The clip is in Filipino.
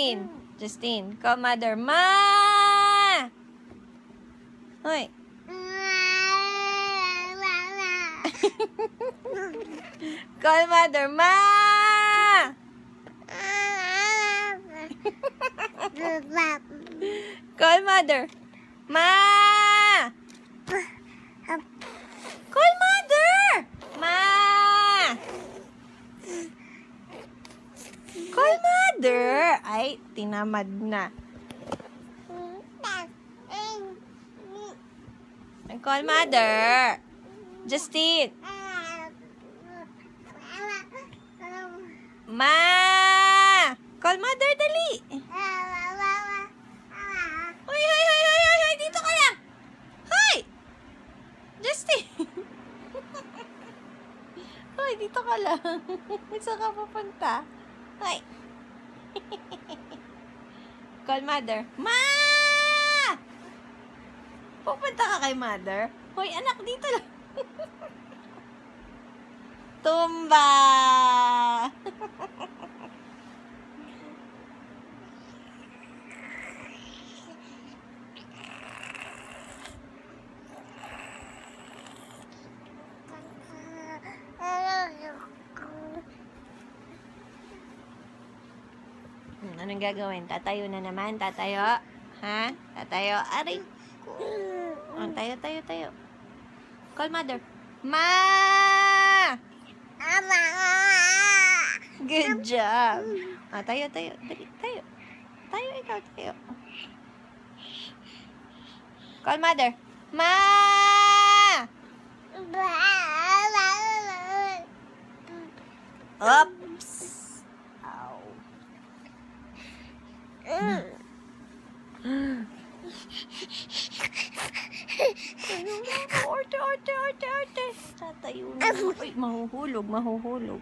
Justine. Justine. Call mother. Ma! Hoy. Call mother. Ma! Call mother. Ma! Call mother! Ma! Call mother! Ay, tinamad na. Call mother. Justine. Ma! Call mother, dali. Hoy, hoy, hoy, hoy, hoy, hoy, dito ka lang. Hoy! Justine. Hoy, dito ka lang. Saan ka pupunta? Hoy. Call mother. Ma! Pupunta ka kay mother? Hoy, anak, dito lang. Tumba! Anong gagawin? Tatayo na naman? Tatayo? Ha? Tatayo? Aray ko. Oh, tayo, tayo, tayo. Call mother. Ma! Good job. Ah, tayo, tayo. Dali, tayo. Tayo, ikaw, tayo. Call mother. Ma! Oops. Ow. Arte, arte, arte, arte. Tatayo na. Ay, mahuhulog, mahuhulog.